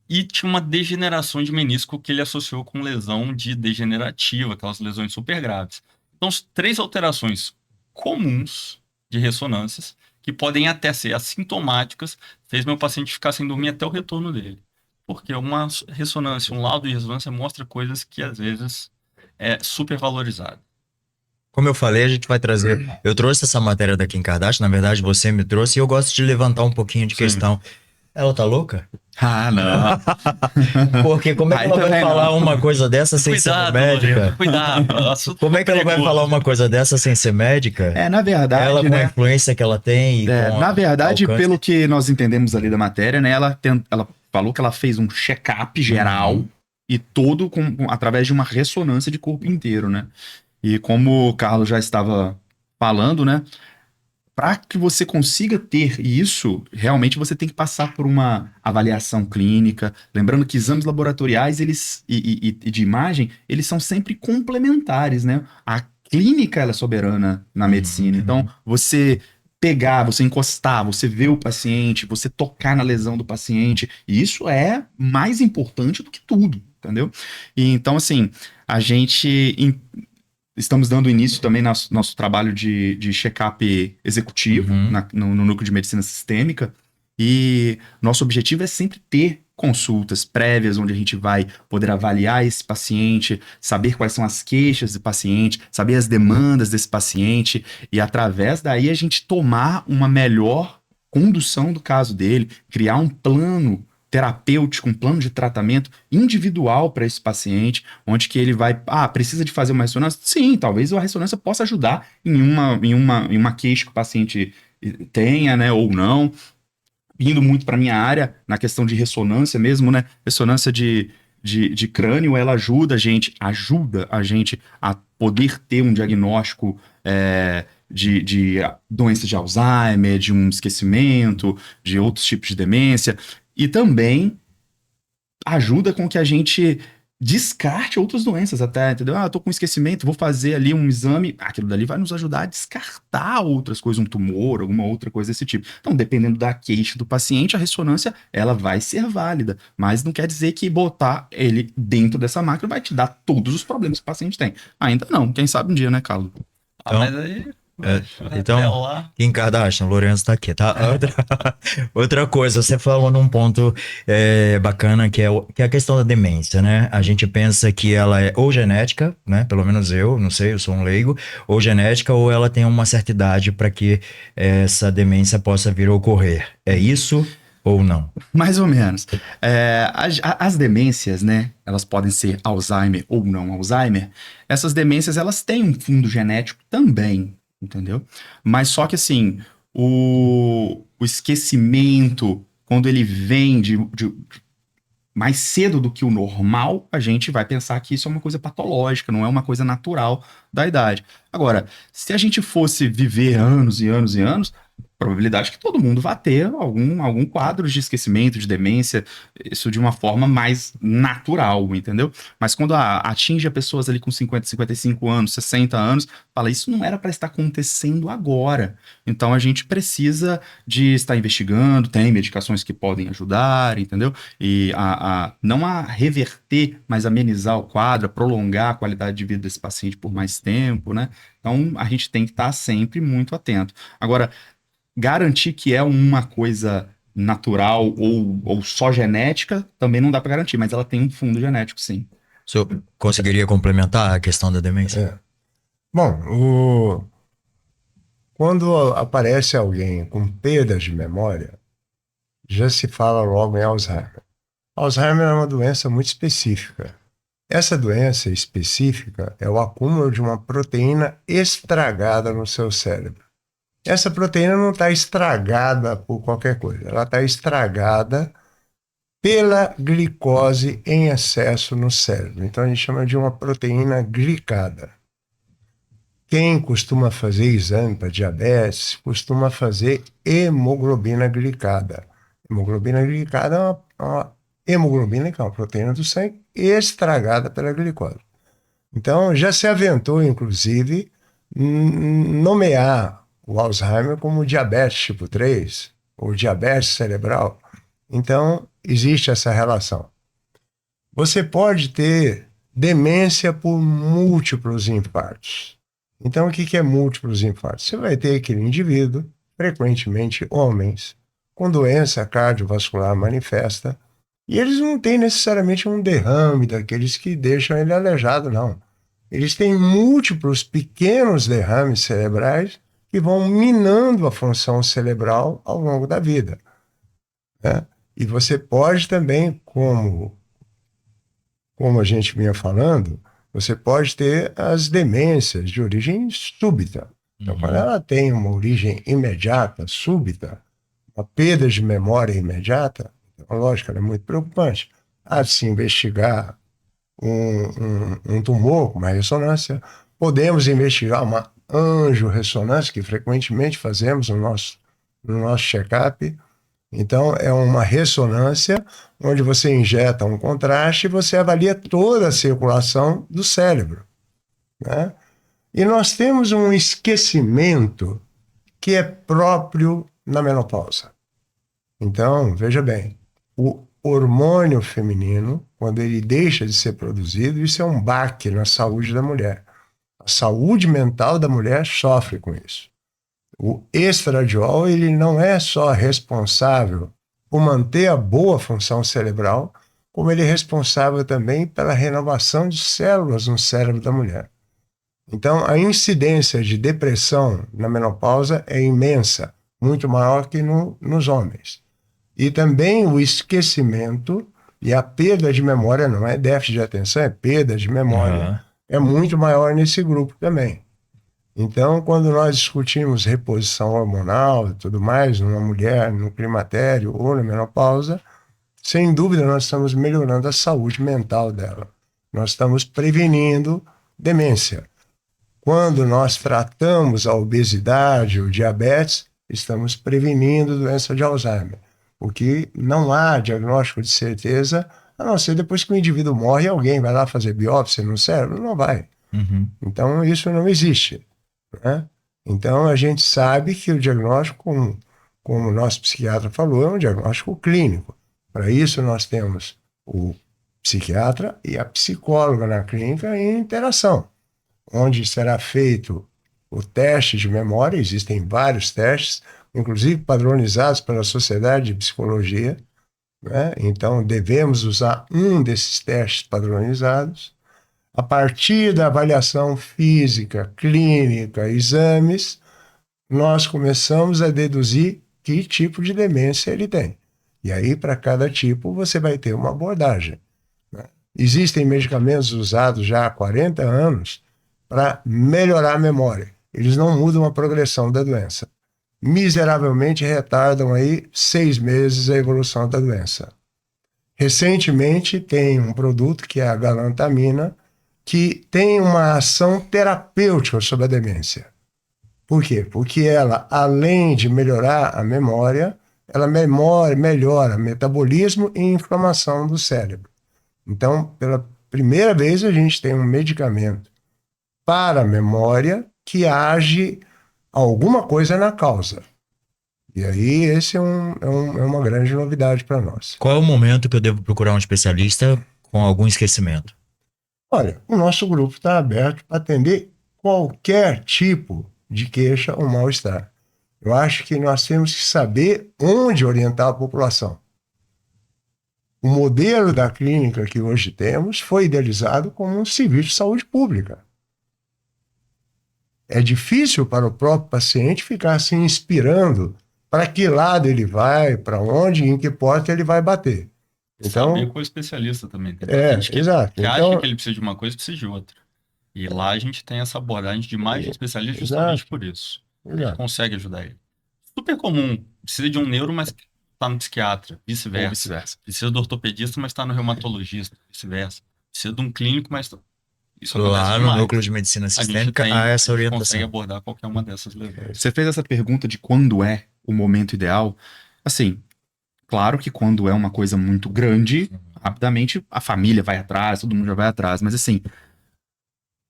e tinha uma degeneração de menisco que ele associou com lesão degenerativa, aquelas lesões super graves. Então, 3 alterações comuns de ressonâncias, que podem até ser assintomáticas, fez meu paciente ficar sem dormir até o retorno dele. Porque uma ressonância, um laudo de ressonância mostra coisas que às vezes é super valorizado. Como eu falei, a gente vai trazer. Eu trouxe essa matéria da Kim Kardashian, na verdade você me trouxe, e eu gosto de levantar um pouquinho de questão. Ela tá louca? Ah, não. Porque como é que Aí ela vai também falar não. uma coisa dessa sem ser médica? Lorena, cuidado. assunto Como é que ela vai perigoso. falar uma coisa dessa sem ser médica? Na verdade, Ela com a né? influência que ela tem. E com Na verdade, alcance. pelo que nós entendemos ali da matéria, né? Ela falou que ela fez um check-up geral e todo através de uma ressonância de corpo inteiro, né? E como o Carlos já estava falando, né? Para que você consiga ter isso, realmente você tem que passar por uma avaliação clínica. Lembrando que exames laboratoriais e de imagem, eles são sempre complementares, né? A clínica ela é soberana na medicina. Então, você pegar, você encostar, você ver o paciente, você tocar na lesão do paciente, isso é mais importante do que tudo, entendeu? E então, assim, a gente estamos dando início também no nosso trabalho de check-up executivo no núcleo de medicina sistêmica, e nosso objetivo é sempre ter consultas prévias, onde a gente vai poder avaliar esse paciente, saber quais são as queixas do paciente, saber as demandas desse paciente, e através daí a gente tomar uma melhor condução do caso dele, criar um plano terapêutico, um plano de tratamento individual para esse paciente, onde que ele vai, precisa de fazer uma ressonância? Sim, talvez a ressonância possa ajudar em uma queixa que o paciente tenha, né, ou não. Indo muito para minha área, na questão de ressonância mesmo, né, ressonância de crânio, ela ajuda a gente a poder ter um diagnóstico de doenças de Alzheimer, de um esquecimento, de outros tipos de demência, e também ajuda com que a gente descarte outras doenças até, entendeu? Eu tô com esquecimento, vou fazer ali um exame, aquilo dali vai nos ajudar a descartar outras coisas, um tumor, alguma outra coisa desse tipo. Então, dependendo da queixa do paciente, a ressonância, ela vai ser válida, mas não quer dizer que botar ele dentro dessa máquina vai te dar todos os problemas que o paciente tem. Ainda não, quem sabe um dia, né, Carlos? Então, mas aí... Então, lá. Kim Kardashian, o Lourenço tá aqui, tá? Outra coisa, você falou num ponto bacana que é a questão da demência, né? A gente pensa que ela é ou genética, né? Pelo menos eu, não sei, eu sou um leigo, ou genética, ou ela tem uma certa idade para que essa demência possa vir a ocorrer. É isso ou não? Mais ou menos. As demências, né? Elas podem ser Alzheimer ou não Alzheimer. Essas demências, elas têm um fundo genético também, entendeu? Mas só que assim, o esquecimento, quando ele vem de mais cedo do que o normal, a gente vai pensar que isso é uma coisa patológica, não é uma coisa natural da idade. Agora, se a gente fosse viver anos e anos e anos, probabilidade que todo mundo vai ter algum quadro de esquecimento, de demência, isso de uma forma mais natural, entendeu? Mas quando atinge pessoas ali com 50, 55 anos, 60 anos, fala, isso não era para estar acontecendo agora. Então a gente precisa de estar investigando, tem medicações que podem ajudar, entendeu? E não a reverter, mas amenizar o quadro, a prolongar a qualidade de vida desse paciente por mais tempo, né? Então a gente tem que estar sempre muito atento. Agora, garantir que é uma coisa natural ou só genética, também não dá para garantir, mas ela tem um fundo genético, sim. O senhor conseguiria complementar a questão da demência? Bom, quando aparece alguém com perdas de memória, já se fala logo em Alzheimer. Alzheimer é uma doença muito específica. Essa doença específica é o acúmulo de uma proteína estragada no seu cérebro. Essa proteína não está estragada por qualquer coisa, ela está estragada pela glicose em excesso no cérebro. Então a gente chama de uma proteína glicada. Quem costuma fazer exame para diabetes costuma fazer hemoglobina glicada. Hemoglobina glicada é uma hemoglobina, que é uma proteína do sangue, estragada pela glicose. Então já se aventou, inclusive, nomear o Alzheimer como diabetes tipo 3, ou diabetes cerebral. Então, existe essa relação. Você pode ter demência por múltiplos infartos. Então, o que é múltiplos infartos? Você vai ter aquele indivíduo, frequentemente homens, com doença cardiovascular manifesta, e eles não têm necessariamente um derrame daqueles que deixam ele aleijado, não. Eles têm múltiplos pequenos derrames cerebrais que vão minando a função cerebral ao longo da vida, né? E você pode também, como a gente vinha falando, você pode ter as demências de origem súbita. Então, quando ela tem uma origem imediata, súbita, uma perda de memória imediata, então, lógico, ela é muito preocupante. Há de se investigar um tumor com uma ressonância, podemos investigar uma angiorressonância, que frequentemente fazemos no nosso check-up. Então, é uma ressonância onde você injeta um contraste e você avalia toda a circulação do cérebro, né? E nós temos um esquecimento que é próprio na menopausa. Então, veja bem, o hormônio feminino, quando ele deixa de ser produzido, isso é um baque na saúde da mulher. A saúde mental da mulher sofre com isso. O estradiol, ele não é só responsável por manter a boa função cerebral, como ele é responsável também pela renovação de células no cérebro da mulher. Então, a incidência de depressão na menopausa é imensa, muito maior que nos homens. E também o esquecimento e a perda de memória, não é déficit de atenção, é perda de memória, é muito maior nesse grupo também. Então, quando nós discutimos reposição hormonal e tudo mais, numa mulher, no climatério ou na menopausa, sem dúvida nós estamos melhorando a saúde mental dela. Nós estamos prevenindo demência. Quando nós tratamos a obesidade ou diabetes, estamos prevenindo doença de Alzheimer. Porque não há diagnóstico de certeza, a não ser depois que o indivíduo morre e alguém vai lá fazer biópsia no cérebro, não vai. Então, isso não existe, né? Então, a gente sabe que o diagnóstico, como o nosso psiquiatra falou, é um diagnóstico clínico. Para isso, nós temos o psiquiatra e a psicóloga na clínica em interação, onde será feito o teste de memória. Existem vários testes, inclusive padronizados pela Sociedade de Psicologia, né? Então, devemos usar um desses testes padronizados. A partir da avaliação física, clínica, exames, nós começamos a deduzir que tipo de demência ele tem. E aí, para cada tipo, você vai ter uma abordagem, né? Existem medicamentos usados já há 40 anos para melhorar a memória. Eles não mudam a progressão da doença. Miseravelmente retardam aí 6 meses a evolução da doença. Recentemente tem um produto que é a galantamina, que tem uma ação terapêutica sobre a demência. Por quê? Porque ela, além de melhorar a memória, ela melhora metabolismo e inflamação do cérebro. Então, pela primeira vez, a gente tem um medicamento para a memória que age alguma coisa na causa. E aí, esse é uma grande novidade para nós. Qual é o momento que eu devo procurar um especialista com algum esquecimento? Olha, o nosso grupo está aberto para atender qualquer tipo de queixa ou mal-estar. Eu acho que nós temos que saber onde orientar a população. O modelo da clínica que hoje temos foi idealizado como um serviço de saúde pública. É difícil para o próprio paciente ficar se inspirando para que lado ele vai, para onde, em que porta ele vai bater. Então, saber qual especialista também. Tem gente exato. que Então, acha que ele precisa de uma coisa e precisa de outra. E lá a gente tem essa abordagem de mais de especialista justamente por isso. A gente consegue ajudar ele. Super comum. Precisa de um neuro, mas está no psiquiatra. Vice-versa. Precisa do ortopedista, mas está no reumatologista. Vice-versa. Precisa de um clínico, mas isso Lá no demais. núcleo de medicina sistêmica há essa A gente orientação. consegue abordar qualquer uma dessas levantes. Você fez essa pergunta de quando é o momento ideal. Assim, claro que quando é uma coisa muito grande, rapidamente a família vai atrás, todo mundo já vai atrás. Mas assim,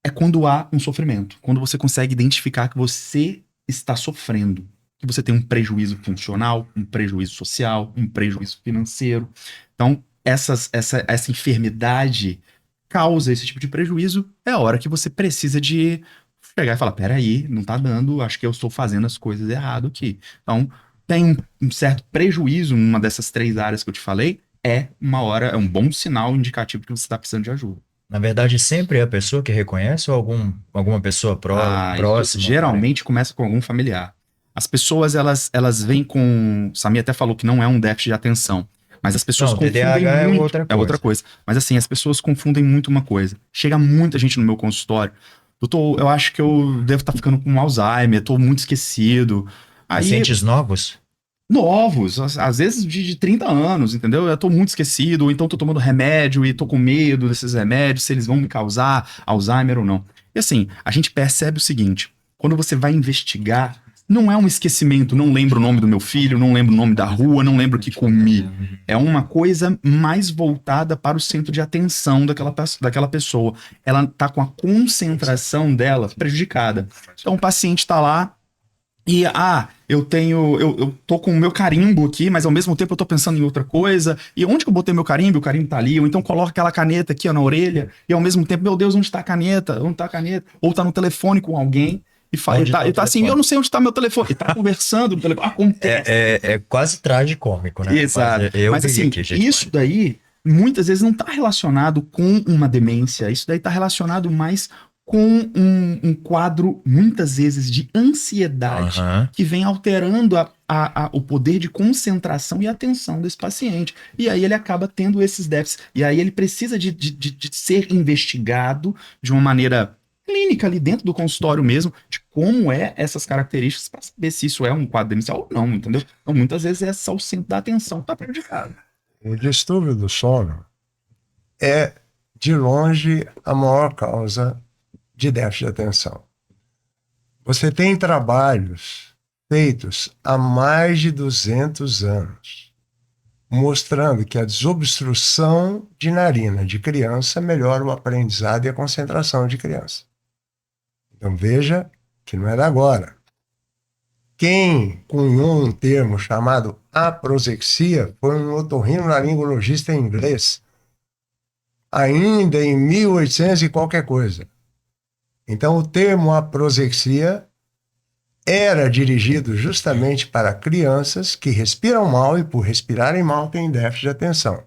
é quando há um sofrimento. Quando você consegue identificar que você está sofrendo. Que você tem um prejuízo funcional, um prejuízo social, um prejuízo financeiro. Então, essa enfermidade causa esse tipo de prejuízo, é a hora que você precisa de chegar e falar, peraí, não tá dando, acho que eu estou fazendo as coisas errado aqui. Então, tem um certo prejuízo numa dessas 3 áreas que eu te falei, é um bom sinal indicativo que você está precisando de ajuda. Na verdade, sempre é a pessoa que reconhece ou alguma pessoa próxima? Geralmente começa com algum familiar. As pessoas, elas vêm com... Samir até falou que não é um déficit de atenção. Mas as pessoas confundem TDAH muito. é outra coisa. Mas assim, as pessoas confundem muito uma coisa. Chega muita gente no meu consultório. Doutor, eu acho que eu devo estar ficando com Alzheimer, tô muito esquecido. Pacientes novos? Novos, às vezes de 30 anos, entendeu? Eu tô muito esquecido, ou então tô tomando remédio e tô com medo desses remédios, se eles vão me causar Alzheimer ou não. E assim, a gente percebe o seguinte, quando você vai investigar, não é um esquecimento, não lembro o nome do meu filho, não lembro o nome da rua, não lembro o que comi. É uma coisa mais voltada para o centro de atenção daquela pessoa. Ela tá com a concentração dela prejudicada. Então o paciente tá lá e, eu tô com o meu carimbo aqui, mas ao mesmo tempo eu tô pensando em outra coisa. E onde que eu botei meu carimbo? O carimbo tá ali. Ou então coloca aquela caneta aqui, ó, na orelha. E ao mesmo tempo, meu Deus, onde tá a caneta? Onde tá a caneta? Ou tá no telefone com alguém. e fala, Onde tá o ele tá assim, telefone? eu não sei onde está meu telefone. Ele tá conversando no telefone. Acontece. É quase tragicômico, né? Exato. Eu Mas vi assim, aqui, gente. isso daí muitas vezes não está relacionado com uma demência. Isso daí está relacionado mais com um quadro, muitas vezes, de ansiedade Aham. que vem alterando o poder de concentração e atenção desse paciente. E aí ele acaba tendo esses déficits. E aí ele precisa de ser investigado de uma maneira clínica ali dentro do consultório mesmo, de como é essas características para saber se isso é um quadro demencial ou não, entendeu? Então, muitas vezes é só o centro da atenção que está prejudicado. O distúrbio do sono é, de longe, a maior causa de déficit de atenção. Você tem trabalhos feitos há mais de 200 anos, mostrando que a desobstrução de narina de criança melhora o aprendizado e a concentração de criança. Então veja que não é da agora. Quem cunhou um termo chamado aproxexia foi um otorrinolaringologista inglês, ainda em 1800 e qualquer coisa. Então o termo aproxexia era dirigido justamente para crianças que respiram mal e, por respirarem mal, têm déficit de atenção.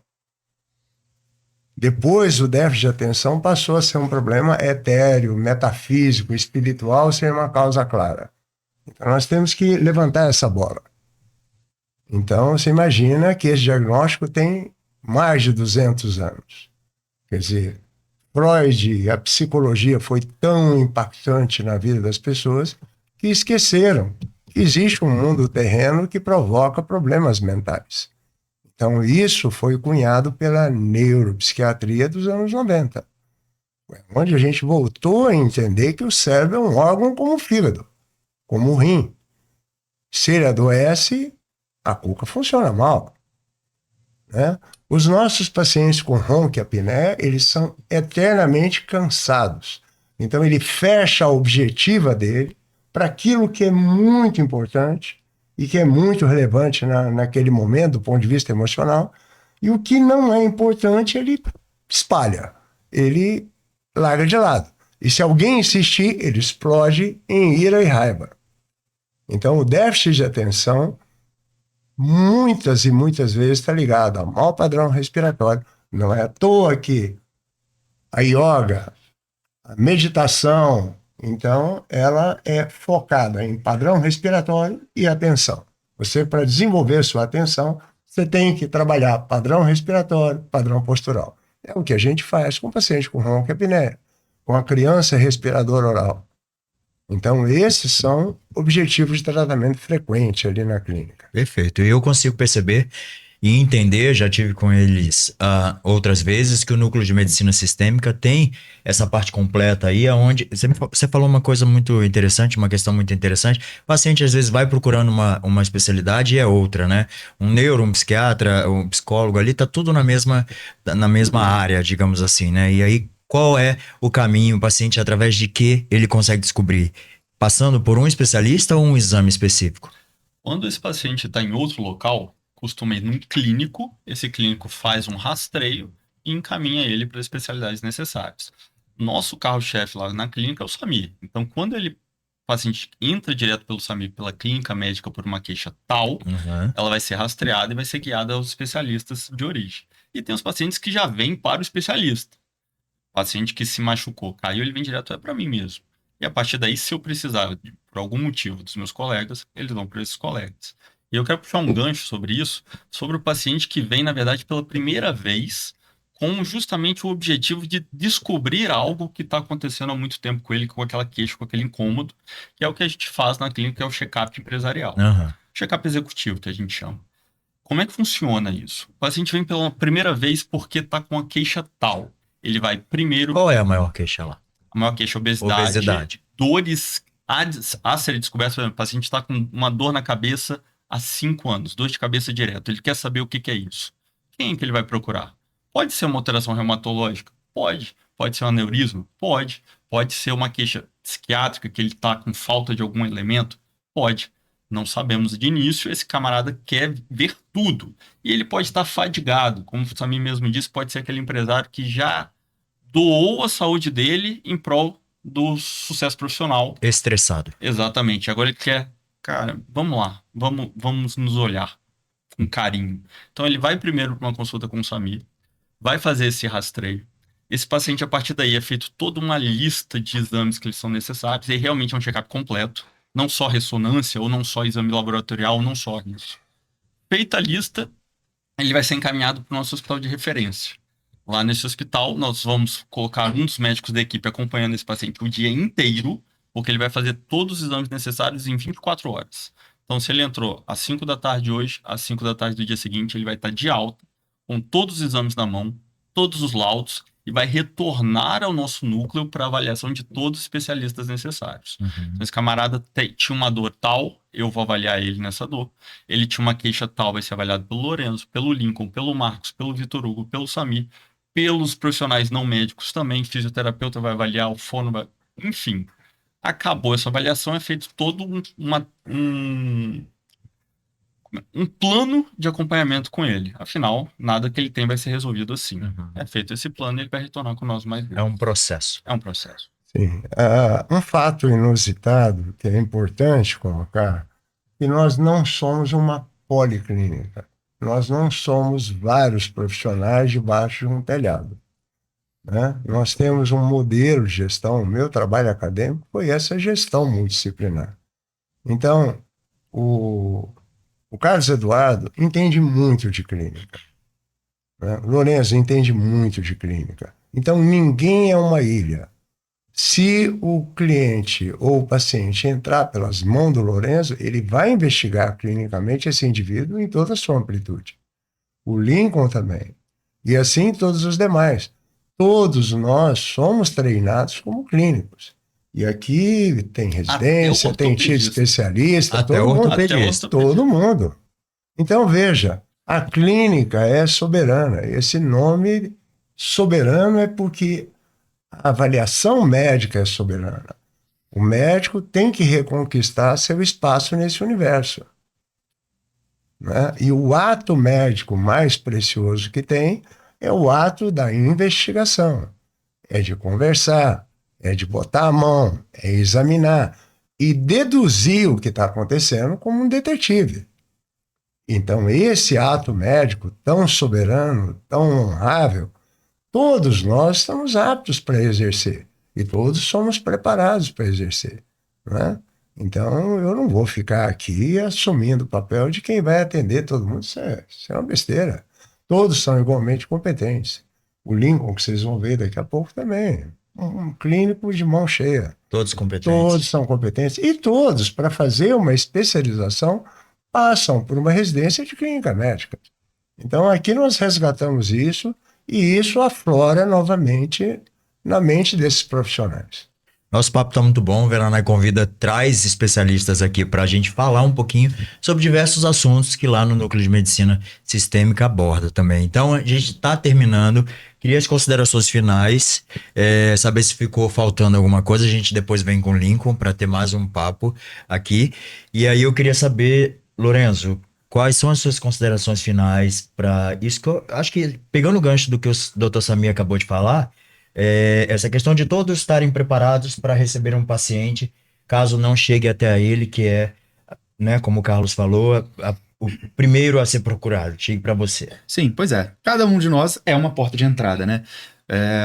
Depois, o déficit de atenção passou a ser um problema etéreo, metafísico, espiritual, sem uma causa clara. Então, nós temos que levantar essa bola. Então, você imagina que esse diagnóstico tem mais de 200 anos. Quer dizer, Freud, a psicologia foi tão impactante na vida das pessoas que esqueceram que existe um mundo terreno que provoca problemas mentais. Então, isso foi cunhado pela neuropsiquiatria dos anos 90, onde a gente voltou a entender que o cérebro é um órgão como o fígado, como o rim. Se ele adoece, a cuca funciona mal, né? Os nossos pacientes com ronco e apneia, eles são eternamente cansados. Então, ele fecha a objetiva dele para aquilo que é muito importante e que é muito relevante naquele momento, do ponto de vista emocional, e o que não é importante, ele espalha, ele larga de lado. E se alguém insistir, ele explode em ira e raiva. Então, o déficit de atenção, muitas e muitas vezes, está ligado ao mau padrão respiratório. Não é à toa que a yoga, a meditação, então, ela é focada em padrão respiratório e atenção. Você, para desenvolver sua atenção, você tem que trabalhar padrão respiratório, padrão postural. É o que a gente faz com o paciente com ronco e apneia, com a criança respiradora oral. Então, esses são objetivos de tratamento frequente ali na clínica. Perfeito. E eu consigo perceber e entender, já tive com eles outras vezes, que o núcleo de medicina sistêmica tem essa parte completa aí, onde você falou uma coisa muito interessante, uma questão muito interessante. O paciente às vezes vai procurando uma especialidade e é outra, né? Um neuro, um psiquiatra, um psicólogo ali, tá tudo na mesma área, digamos assim, né? E aí, qual é o caminho, o paciente, através de que ele consegue descobrir? Passando por um especialista ou um exame específico? Quando esse paciente está em outro local, costuma ir num clínico, esse clínico faz um rastreio e encaminha ele para as especialidades necessárias. Nosso carro-chefe lá na clínica é o SAMI. Então, quando o paciente entra direto pelo SAMI, pela clínica médica por uma queixa tal, ela vai ser rastreada e vai ser guiada aos especialistas de origem. E tem os pacientes que já vêm para o especialista. O paciente que se machucou, caiu, ele vem direto para mim mesmo. E a partir daí, se eu precisar, por algum motivo, dos meus colegas, eles vão para esses colegas. E eu quero puxar um gancho sobre isso, sobre o paciente que vem, na verdade, pela primeira vez, com justamente o objetivo de descobrir algo que está acontecendo há muito tempo com ele, com aquela queixa, com aquele incômodo, que é o que a gente faz na clínica, que é o check-up empresarial. Check-up executivo, que a gente chama. Como é que funciona isso? O paciente vem pela primeira vez porque está com a queixa tal. Ele vai primeiro... Qual é a maior queixa lá? A maior queixa é obesidade. Dores a serem descobertas. Por exemplo, o paciente está com uma dor na cabeça há 5 anos, dor de cabeça direto. Ele quer saber o que é isso. Quem é que ele vai procurar? Pode ser uma alteração reumatológica? Pode. Pode ser um aneurisma? Pode. Pode ser uma queixa psiquiátrica, que ele está com falta de algum elemento? Pode. Não sabemos de início, esse camarada quer ver tudo. E ele pode estar fadigado. Como o Samir mesmo disse, pode ser aquele empresário que já doou a saúde dele em prol do sucesso profissional. Estressado. Exatamente. Agora ele quer, cara, vamos lá, vamos nos olhar com carinho. Então ele vai primeiro para uma consulta com o SAMI, vai fazer esse rastreio. Esse paciente, a partir daí, é feito toda uma lista de exames que eles são necessários, e realmente é um check-up completo, não só ressonância, ou não só exame laboratorial, ou não só isso. Feita a lista, ele vai ser encaminhado para o nosso hospital de referência. Lá nesse hospital, nós vamos colocar um dos médicos da equipe acompanhando esse paciente o dia inteiro, porque ele vai fazer todos os exames necessários em 24 horas. Então, se ele entrou às 5 da tarde hoje, às 5 da tarde do dia seguinte, ele vai estar de alta, com todos os exames na mão, todos os laudos, e vai retornar ao nosso núcleo para avaliação de todos os especialistas necessários. Então, esse camarada tinha uma dor tal, eu vou avaliar ele nessa dor. Ele tinha uma queixa tal, vai ser avaliado pelo Lorenzo, pelo Lincoln, pelo Marcos, pelo Vitor Hugo, pelo Sami, pelos profissionais não médicos também, fisioterapeuta vai avaliar, o fono vai... Enfim, acabou essa avaliação, é feito todo um plano de acompanhamento com ele. Afinal, nada que ele tem vai ser resolvido assim. É feito esse plano e ele vai retornar com nós mais vezes. É um processo. É um processo. Sim. Um fato inusitado que é importante colocar, que nós não somos uma policlínica. Nós não somos vários profissionais debaixo de um telhado, né? Nós temos um modelo de gestão. O meu trabalho acadêmico foi essa gestão multidisciplinar. Então, o Carlos Eduardo entende muito de clínica, né? O Lourenço entende muito de clínica. Então, ninguém é uma ilha. Se o cliente ou o paciente entrar pelas mãos do Lourenço, ele vai investigar clinicamente esse indivíduo em toda a sua amplitude. O Lincoln também. E assim todos os demais. Todos nós somos treinados como clínicos. E aqui tem residência, tem time especialista, até todo mundo. ortopedista. Todo mundo. Então, veja, a clínica é soberana. Esse nome soberano é porque a avaliação médica é soberana. O médico tem que reconquistar seu espaço nesse universo, né? E o ato médico mais precioso que tem é o ato da investigação. É de conversar, é de botar a mão, é examinar e deduzir o que está acontecendo como um detetive. Então, esse ato médico tão soberano, tão honrável, todos nós estamos aptos para exercer e todos somos preparados para exercer, né? Então, eu não vou ficar aqui assumindo o papel de quem vai atender todo mundo. Isso é uma besteira. Todos são igualmente competentes. O Lincoln, que vocês vão ver daqui a pouco também, um clínico de mão cheia. Todos competentes. Todos são competentes e todos, para fazer uma especialização, passam por uma residência de clínica médica. Então, aqui nós resgatamos isso. E isso aflora novamente na mente desses profissionais. Nosso papo está muito bom. O Veranai Convida traz especialistas aqui para a gente falar um pouquinho sobre diversos assuntos que lá no Núcleo de Medicina Sistêmica aborda também. Então, a gente está terminando. Queria as considerações finais, saber se ficou faltando alguma coisa. A gente depois vem com o Lincoln para ter mais um papo aqui. E aí eu queria saber, Lorenzo, quais são as suas considerações finais para isso? Que eu acho que, pegando o gancho do que o Dr. Sami acabou de falar, essa questão de todos estarem preparados para receber um paciente, caso não chegue até ele, que é, né, como o Carlos falou, o primeiro a ser procurado, chegue para você. Sim, pois é. Cada um de nós é uma porta de entrada, né?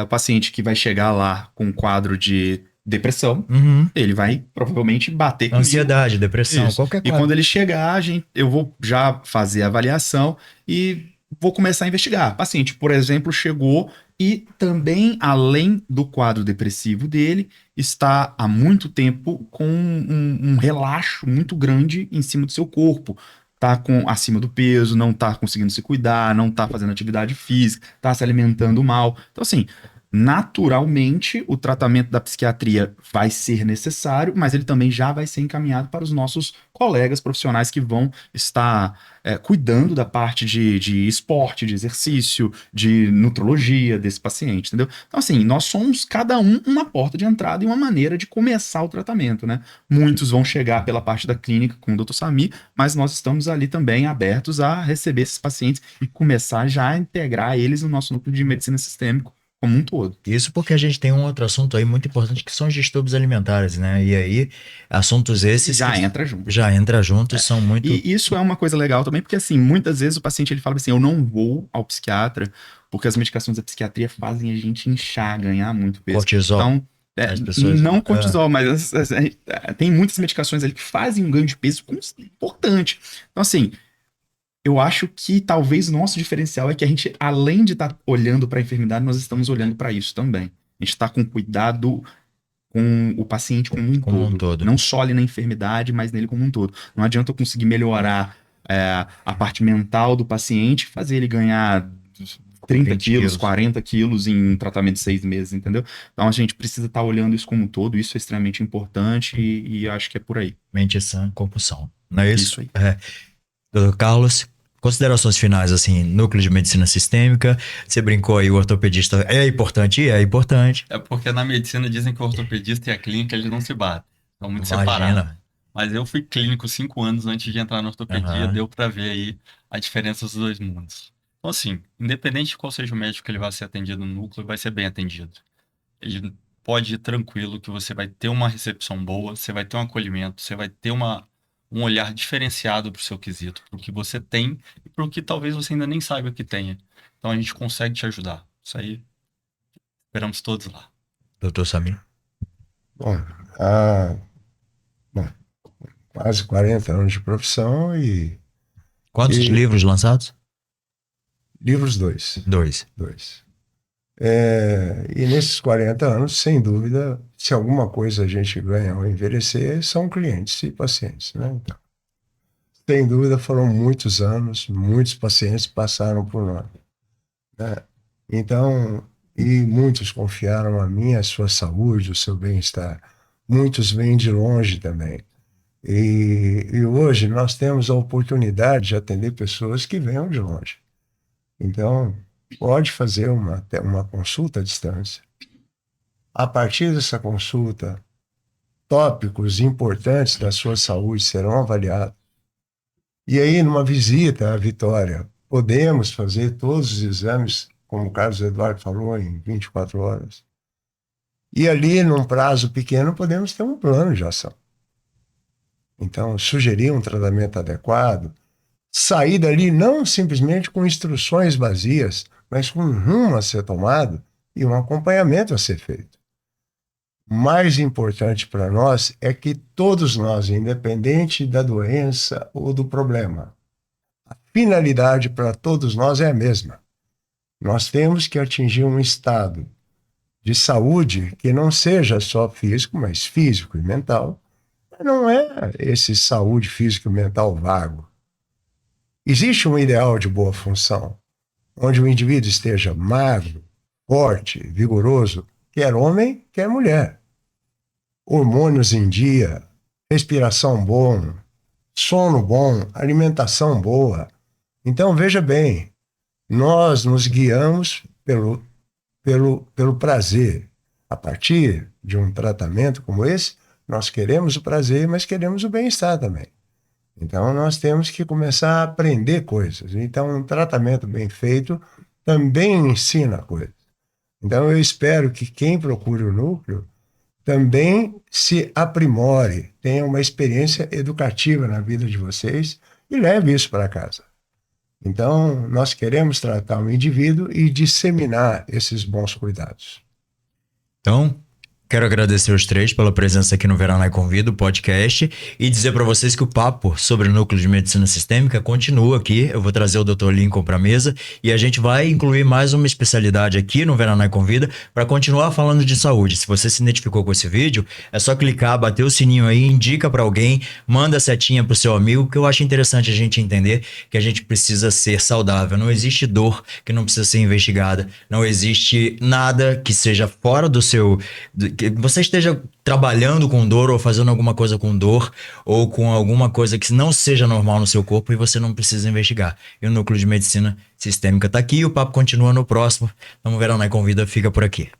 O paciente que vai chegar lá com um quadro de depressão, ele vai provavelmente bater com ansiedade, depressão, isso. qualquer coisa. E quando ele chegar, eu vou já fazer a avaliação e vou começar a investigar. O paciente, por exemplo, chegou e também, além do quadro depressivo dele, está há muito tempo com um relaxo muito grande em cima do seu corpo. Está acima do peso, não está conseguindo se cuidar, não está fazendo atividade física, está se alimentando mal. Então, assim, naturalmente, o tratamento da psiquiatria vai ser necessário, mas ele também já vai ser encaminhado para os nossos colegas profissionais que vão estar cuidando da parte de esporte, de exercício, de nutrologia desse paciente, entendeu? Então, assim, nós somos cada um uma porta de entrada e uma maneira de começar o tratamento, né? Muitos vão chegar pela parte da clínica com o Dr. Sami, mas nós estamos ali também abertos a receber esses pacientes e começar já a integrar eles no nosso núcleo de medicina sistêmica como um todo. Isso porque a gente tem um outro assunto aí muito importante que são os distúrbios alimentares, né? E aí, assuntos esses Já que entra junto. já entra juntos, são muito... E isso é uma coisa legal também, porque assim, muitas vezes o paciente ele fala assim, eu não vou ao psiquiatra porque as medicações da psiquiatria fazem a gente inchar, ganhar muito peso. Cortisol. Então, As pessoas- não cortisol, mas tem muitas medicações ali que fazem um ganho de peso importante. Então assim, eu acho que talvez o nosso diferencial é que a gente, além de estar olhando para a enfermidade, nós estamos olhando para isso também. A gente está com cuidado com o paciente como um todo. Não só ali na enfermidade, mas nele como um todo. Não adianta eu conseguir melhorar a parte mental do paciente, fazer ele ganhar 30 quilos, 40 quilos em um tratamento de 6 meses, entendeu? Então a gente precisa estar olhando isso como um todo, isso é extremamente importante e acho que é por aí. Mente sã, compulsão. Não é isso? Isso aí. Doutor Carlos, considerações finais, assim, núcleo de medicina sistêmica, você brincou aí, o ortopedista é importante? É importante. É porque na medicina dizem que o ortopedista e a clínica eles não se batem. São muito separados. Imagina. Mas eu fui clínico 5 anos antes de entrar na ortopedia, Aham. deu pra ver aí a diferença dos dois mundos. Então, assim, independente de qual seja o médico que ele vai ser atendido no núcleo, vai ser bem atendido. Ele pode ir tranquilo que você vai ter uma recepção boa, você vai ter um acolhimento, você vai ter um olhar diferenciado para o seu quesito, para o que você tem e para o que talvez você ainda nem saiba que tenha. Então a gente consegue te ajudar. Isso aí, esperamos todos lá. Doutor Samir. Bom, há quase 40 anos de profissão e Quantos livros lançados? livros 2. 2. E nesses 40 anos, sem dúvida, se alguma coisa a gente ganha ao envelhecer, são clientes e pacientes, né? Então, sem dúvida, foram muitos anos, muitos pacientes passaram por nós, né? Então, e muitos confiaram a mim a sua saúde, o seu bem-estar. Muitos vêm de longe também. E hoje nós temos a oportunidade de atender pessoas que venham de longe. Então, pode fazer uma consulta à distância. A partir dessa consulta, tópicos importantes da sua saúde serão avaliados. E aí, numa visita à Vitória, podemos fazer todos os exames, como o Carlos Eduardo falou, em 24 horas. E ali, num prazo pequeno, podemos ter um plano de ação. Então, sugerir um tratamento adequado, sair dali não simplesmente com instruções vazias, mas com um rumo a ser tomado e um acompanhamento a ser feito. Mais importante para nós é que todos nós, independente da doença ou do problema, a finalidade para todos nós é a mesma. Nós temos que atingir um estado de saúde que não seja só físico, mas físico e mental. Não é esse saúde físico e mental vago. Existe um ideal de boa função, onde o indivíduo esteja magro, forte, vigoroso, quer homem, quer mulher. Hormônios em dia, respiração bom, sono bom, alimentação boa. Então, veja bem, nós nos guiamos pelo prazer. A partir de um tratamento como esse, nós queremos o prazer, mas queremos o bem-estar também. Então, nós temos que começar a aprender coisas. Então, um tratamento bem feito também ensina coisas. Então, eu espero que quem procure o núcleo também se aprimore, tenha uma experiência educativa na vida de vocês e leve isso para casa. Então, nós queremos tratar o indivíduo e disseminar esses bons cuidados. Então, quero agradecer os três pela presença aqui no Veraná Convida, o podcast, e dizer para vocês que o papo sobre o núcleo de medicina sistêmica continua aqui. Eu vou trazer o Dr. Lincoln para a mesa e a gente vai incluir mais uma especialidade aqui no Veraná Convida para continuar falando de saúde. Se você se identificou com esse vídeo, é só clicar, bater o sininho aí, indica para alguém, manda a setinha pro seu amigo, que eu acho interessante a gente entender que a gente precisa ser saudável. Não existe dor que não precisa ser investigada. Não existe nada que seja fora do seu... que você esteja trabalhando com dor ou fazendo alguma coisa com dor ou com alguma coisa que não seja normal no seu corpo e você não precisa investigar. E o Núcleo de Medicina Sistêmica está aqui e o papo continua no próximo. Vamos ver, Veraná Convida, fica por aqui.